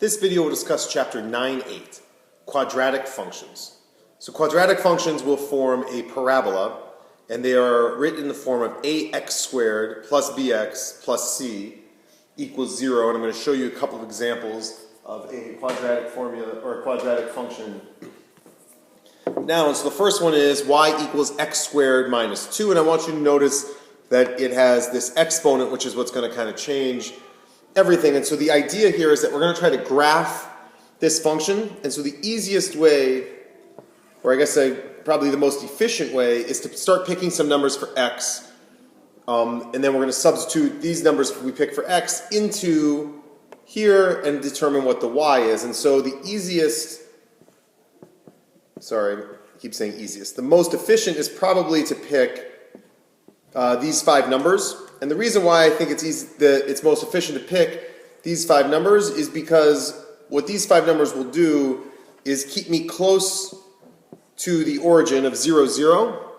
This video will discuss chapter 9.8, quadratic functions. So quadratic functions will form a parabola, and they are written in the form of ax squared plus bx plus c equals 0. And I'm going to show you a couple of examples of a quadratic formula or a quadratic function. Now, so the first one is y equals x squared minus 2, and I want you to notice that it has this exponent, which is what's going to kind of change everything. And so the idea here is that we're going to try to graph this function. And so the easiest way, or I guess probably the most efficient way, is to start picking some numbers for x, and then we're going to substitute these numbers we pick for x into here and determine what the y is. And so the easiest, sorry, I keep saying easiest, the most efficient is probably to pick these 5 numbers. And the reason why I think it's most efficient to pick these 5 numbers is because what these 5 numbers will do is keep me close to the origin of 0, 0.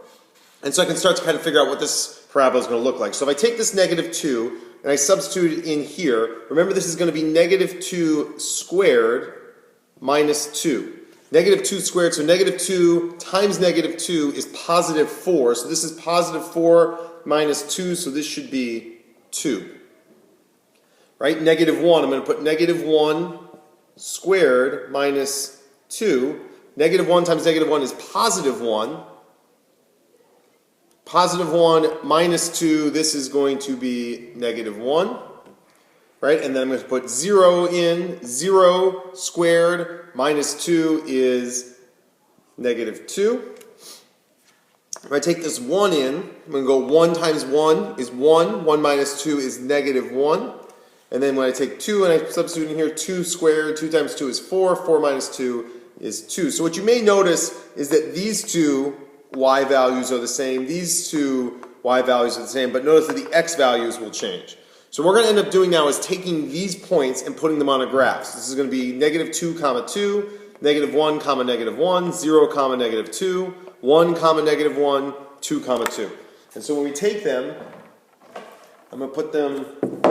And so I can start to kind of figure out what this parabola is going to look like. So if I take this negative 2 and I substitute it in here, remember this is going to be negative 2 squared minus 2. Negative 2 squared, so negative 2 times negative 2 is positive 4. So this is positive 4 minus 2, so this should be 2. Right? Negative 1, I'm going to put negative 1 squared minus 2. Negative 1 times negative 1 is positive 1. Positive 1 minus 2, this is going to be negative 1. Right? And then I'm going to put 0 in. 0 squared minus 2 is negative 2. If I take this 1 in, I'm going to go 1 times 1 is 1. 1 minus 2 is negative 1. And then when I take 2 and I substitute in here, 2 squared, 2 times 2 is 4. 4 minus 2 is 2. So what you may notice is that these two y values are the same. These two y values are the same. But notice that the x values will change. So what we're going to end up doing now is taking these points and putting them on a graph. So this is going to be negative 2 comma 2, negative 1 comma negative 1, 0 comma negative 2, 1 comma negative 1, 2 comma 2. And so when we take them, I'm going to put them, I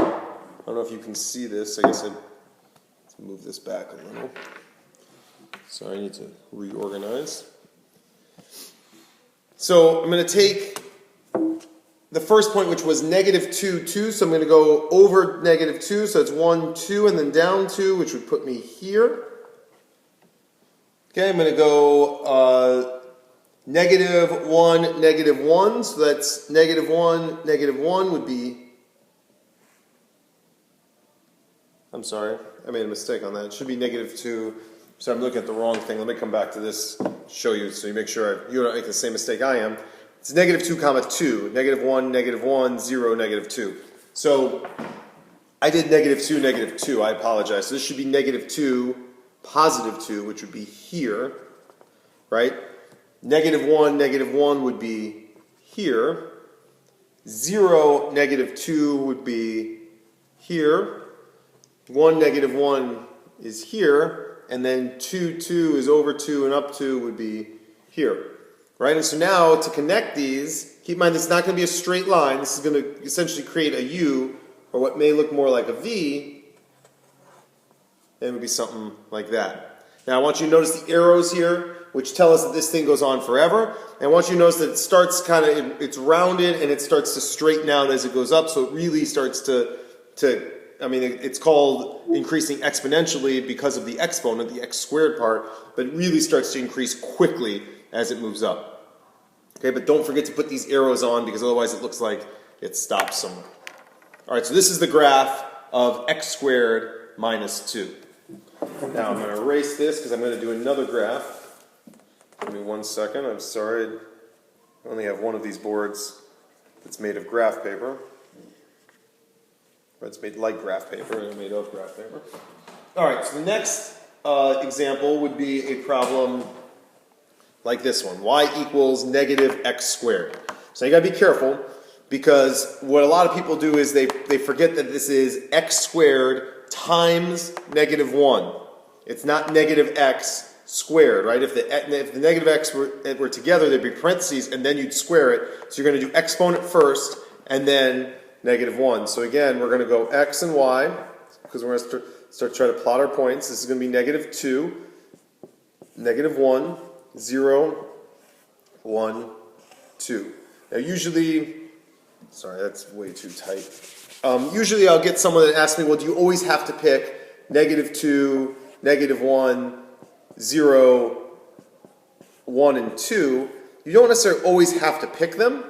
don't know if you can see this, I guess let's move this back a little. So I need to reorganize. So I'm going to take the first point, which was negative 2, 2, so I'm going to go over negative 2, so it's 1, 2, and then down 2, which would put me here. Okay, I'm going to go negative 1, negative 1, so that's negative 1 would be, I'm sorry, I made a mistake on that. It should be negative 2, so I'm looking at the wrong thing. Let me come back to this, show you, so you make sure you don't make the same mistake I am. It's negative 2 comma 2, negative 1, 0, negative 2. So I did negative 2, negative 2, I apologize. So this should be negative 2, positive 2, which would be here, right? Negative 1 would be here. 0, negative 2 would be here. 1, negative 1 is here. And then 2, 2 is over 2 and up 2 would be here. Right? And so now to connect these, keep in mind this is not going to be a straight line. This is going to essentially create a U, or what may look more like a V. And it would be something like that. Now I want you to notice the arrows here, which tell us that this thing goes on forever. And I want you to notice that it starts kind of, it's rounded and it starts to straighten out as it goes up. So it really starts it's called increasing exponentially because of the exponent, the x squared part, but it really starts to increase quickly as it moves up. Okay, but don't forget to put these arrows on because otherwise it looks like it stops somewhere. All right, so this is the graph of x squared minus 2. Now I'm going to erase this because I'm going to do another graph. Give me 1 second. I'm sorry. I only have one of these boards that's made of graph paper. Or it's made like graph paper and made of graph paper. All right, so the next example would be a problem like this one, y equals negative x squared. So you got to be careful because what a lot of people do is they forget that this is x squared times negative 1. It's not negative x squared, right? If the negative x were together, there'd be parentheses and then you'd square it. So you're going to do exponent first and then negative 1. So again, we're going to go x and y. because we're going to start trying to plot our points. This is going to be negative 2, negative 1, 0, 1, 2. Now usually, sorry, that's way too tight. Usually I'll get someone that asks me, well, do you always have to pick negative 2, negative 1, 0, 1, and 2? You don't necessarily always have to pick them.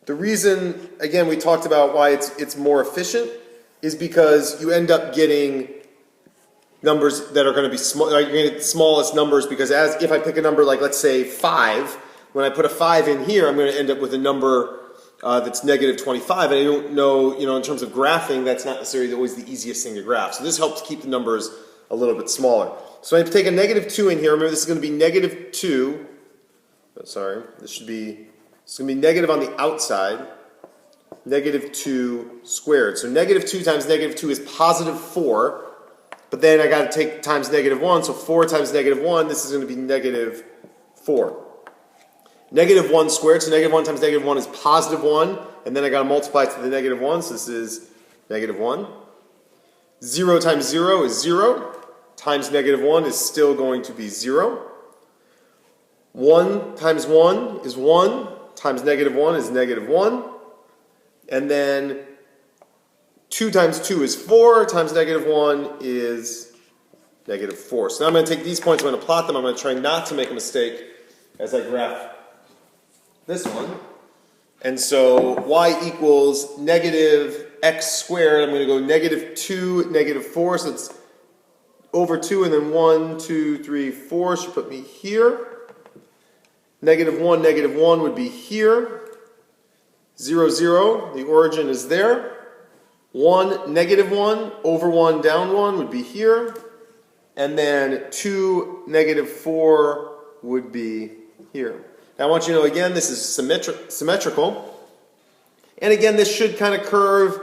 The reason, again, we talked about why it's more efficient is because you end up getting numbers that are going to be small. You're going to get the smallest numbers because if I pick a number like, let's say, 5, when I put a 5 in here, I'm going to end up with a number that's negative 25, and I don't know, in terms of graphing, that's not necessarily always the easiest thing to graph. So this helps keep the numbers a little bit smaller. So I take a negative 2 in here. Remember, this is going to be negative 2. Sorry, it's going to be negative on the outside, negative 2 squared. So negative 2 times negative 2 is positive 4, but then I got to take times negative 1, so 4 times negative 1, this is going to be negative 4. Negative 1 squared, so negative 1 times negative 1 is positive 1, and then I got to multiply to the negative 1, so this is negative 1. 0 times 0 is 0, times negative 1 is still going to be 0. 1 times 1 is 1, times negative 1 is negative 1, and then 2 times 2 is 4, times negative 1 is negative 4. So now I'm going to take these points, I'm going to plot them, I'm going to try not to make a mistake as I graph this one. And so y equals negative x squared. I'm going to go negative 2, negative 4. So it's over 2 and then 1, 2, 3, 4 should put me here. Negative 1 would be here. 0, 0, the origin is there. 1, negative 1, over 1, down 1 would be here. And then 2, negative 4 would be here. Now I want you to know, again, this is symmetrical. And again, this should kind of curve,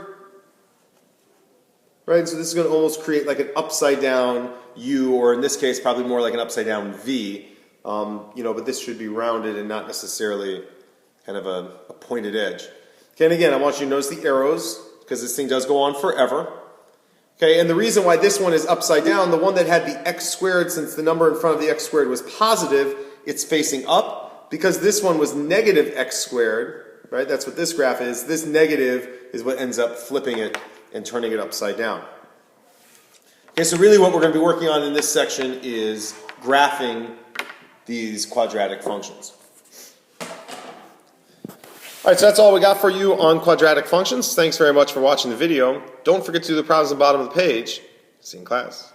right? So this is going to almost create like an upside down U, or in this case, probably more like an upside down V. But this should be rounded and not necessarily kind of a pointed edge. Okay, and again, I want you to notice the arrows, because this thing does go on forever. Okay, and the reason why this one is upside down, the one that had the x squared, since the number in front of the x squared was positive, it's facing up. Because this one was negative x squared, right? That's what this graph is. This negative is what ends up flipping it and turning it upside down. Okay, so really what we're going to be working on in this section is graphing these quadratic functions. All right, so that's all we got for you on quadratic functions. Thanks very much for watching the video. Don't forget to do the problems at the bottom of the page. See you in class.